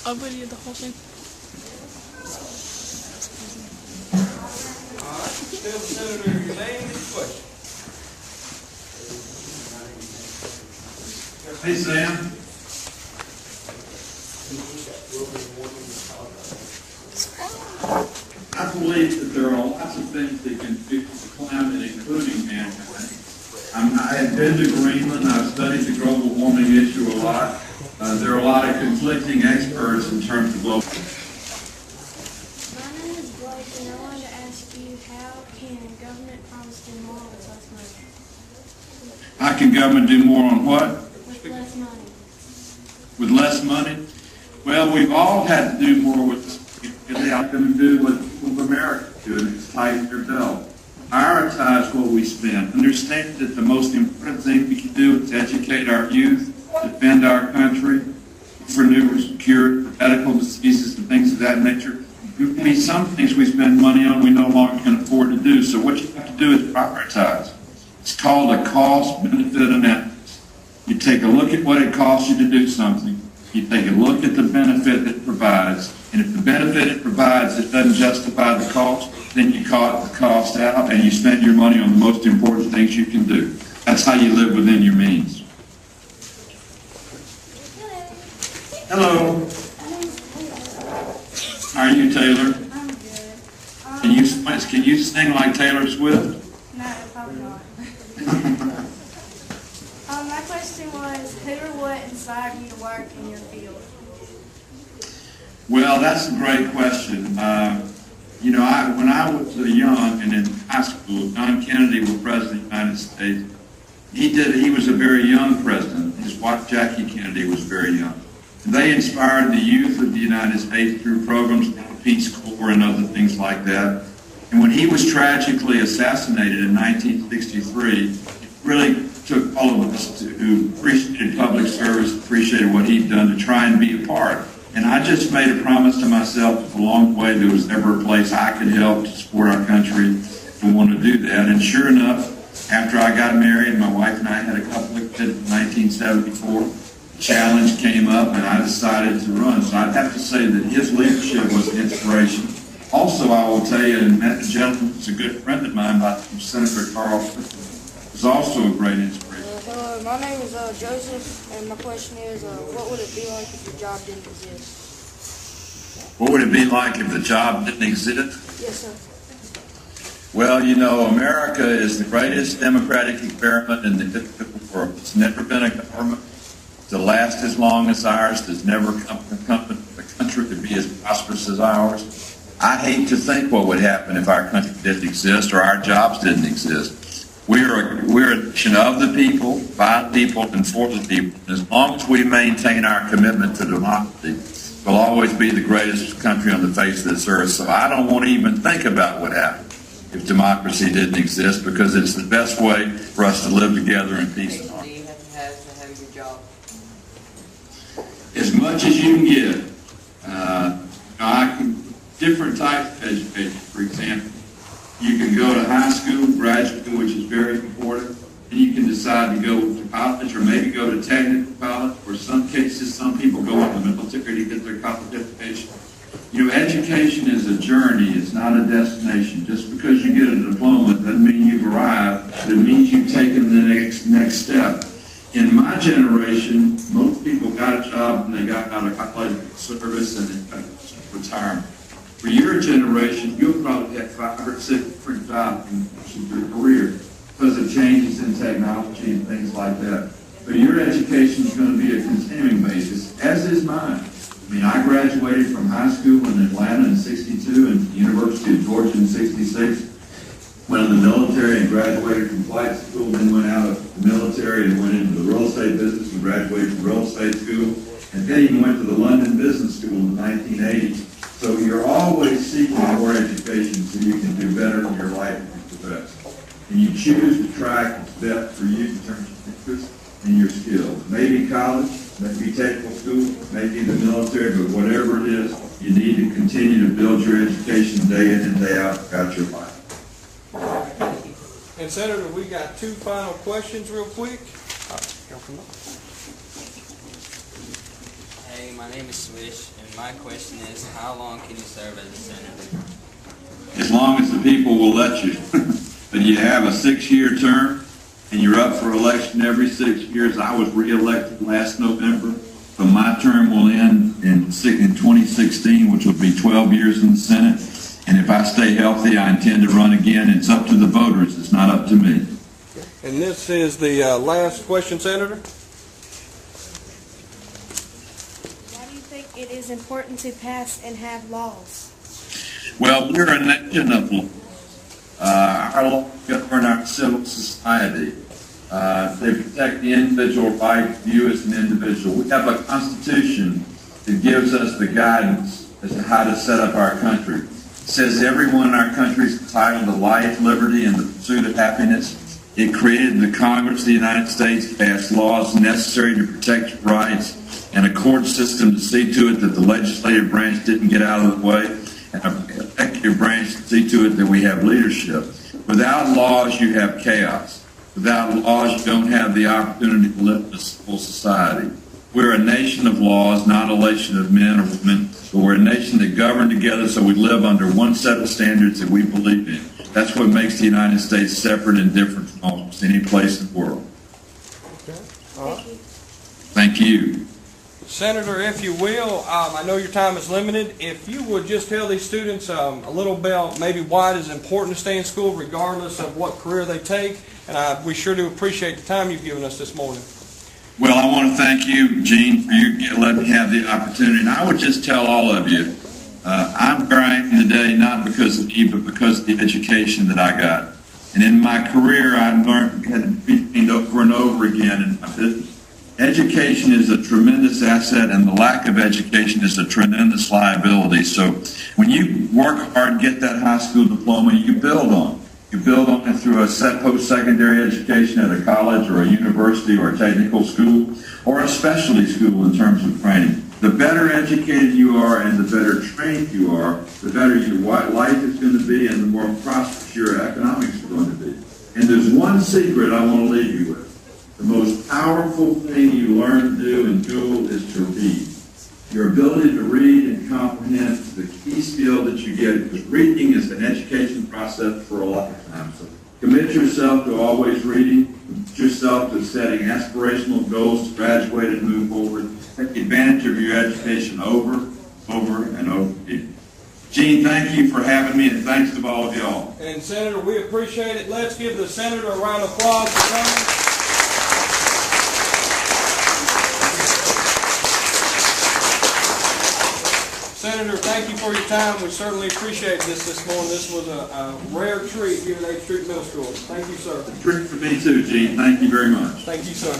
I'll video the whole thing. Senator, your name and question. Hey, Sam. I believe that there are lots of things that can fix the climate, including mankind. I have been to Greenland. I've studied the global warming issue a lot. There are a lot of conflicting experts in terms of global. My name is Blake, and I wanted to ask you, how can government promise to do more with less money? How can government do more on what? With less money. With less money? Well, we've all had to do more with what going to do with America doing. It's tighten their belt. Prioritize what we spend. Understand that the most important thing we can do is educate our youth, defend our country, for new cure medical diseases and things of that nature. I mean, some things we spend money on we no longer can afford to do. So what you have to do is prioritize. It's called a cost-benefit analysis. You take a look at what it costs you to do something. You take a look at the benefit it provides. And if the benefit it provides it doesn't justify the cost, then you cut the cost out and you spend your money on the most important things you can do. That's how you live within your means. Hello. How are you, Taylor? I'm good. Can you sing like Taylor Swift? No, probably not. My question was, who or what inspired you to work in your field? Well, that's a great question. When I was young and in high school, John Kennedy was president of the United States. He was a very young president. His wife, Jackie Kennedy, was very young. And they inspired the youth of the United States through programs like the Peace Corps and other things like that. And when he was tragically assassinated in 1963, it really took all of us who appreciated public service, appreciated what he'd done, to try and be a part. And I just made a promise to myself that along the way there was never a place I could help to support our country and want to do that. And sure enough, after I got married, my wife and I had a couple of kids in 1974. The challenge came up and I decided to run. So I'd have to say that his leadership was an inspiration. Also, I will tell you, and that gentleman was a good friend of mine, Senator Carl Tifton, was also a great inspiration. Hello, my name is Joseph, and my question is, what would it be like if the job didn't exist? What would it be like if the job didn't exist? Yes, sir. Well, America is the greatest democratic experiment in the history of the world. It's never been a government to last as long as ours. There's never come a country to be as prosperous as ours. I hate to think what would happen if our country didn't exist or our jobs didn't exist. We're a nation of the people, by the people, and for the people. As long as we maintain our commitment to democracy, we'll always be the greatest country on the face of this earth. So I don't want to even think about what happened if democracy didn't exist, because it's the best way for us to live together in peace and harmony. Do you have to have your job? As much as you can get. Different types of education, for example. You can go to high school, graduate school, which is very important, and you can decide to go to college or maybe go to technical college, or in some cases, some people go in the military to get their college education. Education is a journey, it's not a destination. Just because you get a diploma doesn't mean you've arrived, but it means you've taken the next step. In my generation, most people got a job and they got out of college service and retirement. For your generation, you'll probably have 5 or 6 different jobs in your career because of changes in technology and things like that. But your education is going to be a continuing basis, as is mine. I graduated from high school in Atlanta in '62 and the University of Georgia in '66. Went in the military and graduated from flight school, then went out of the military and went into the real estate business and graduated from real estate school, and then even went to the London Business School in the 1980s. So you're always seeking more education so you can do better in your life and progress. And you choose the track that's best for you in terms of interest and your skills. Maybe college, maybe technical school, maybe the military, but whatever it is, you need to continue to build your education day in and day out throughout your life. And Senator, we got 2 final questions real quick. Hey, my name is Swish, and My question is, how long can you serve as a senator? As long as the people will let you. But you have a 6-year term, and you're up for election every 6 years. I was reelected last November, so my term will end in 2016, which will be 12 years in the Senate. And if I stay healthy, I intend to run again. It's up to the voters. It's not up to me. And this is the last question, Senator. Why do you think it is important to pass and have laws? Well, we're a nation of law. Our laws govern our civil society. They protect the individual right to you as an individual. We have a constitution that gives us the guidance as to how to set up our country. It says everyone in our country is entitled to life, liberty, and the pursuit of happiness. It created the Congress of the United States, passed laws necessary to protect your rights, and a court system to see to it that the legislative branch didn't get out of the way, and an executive branch to see to it that we have leadership. Without laws, you have chaos. Without laws, you don't have the opportunity to live in a civil society. We're a nation of laws, not a nation of men or women, but we're a nation that govern together so we live under one set of standards that we believe in. That's what makes the United States separate and different from almost any place in the world. Thank you. Senator, if you will, I know your time is limited. If you would just tell these students a little bit maybe why it is important to stay in school regardless of what career they take, and we sure do appreciate the time you've given us this morning. Well, I want to thank you, Gene, for you letting me have the opportunity. And I would just tell all of you, I'm where I am today not because of me, but because of the education that I got. And in my career, I've learned, had to be trained over and over again in my business. Education is a tremendous asset, and the lack of education is a tremendous liability. So when you work hard and get that high school diploma, you build on it. You build on it through a post-secondary education at a college or a university or a technical school or a specialty school in terms of training. The better educated you are and the better trained you are, the better your life is going to be and the more prosperous your economics are going to be. And there's one secret I want to leave you with. The most powerful thing you learn to do in school is to read. Your ability to read and comprehend is the key skill that you get, because reading is an education process for a lifetime. So commit yourself to always reading, commit yourself to setting aspirational goals to graduate and move forward. Take advantage of your education over and over again. Gene, thank you for having me, and thanks to all of y'all. And Senator, we appreciate it. Let's give the Senator a round of applause for coming. Senator, thank you for your time. We certainly appreciate this morning. This was a rare treat here at 8th Street Middle School. Thank you, sir. A treat for me too, Gene. Thank you very much. Thank you, sir.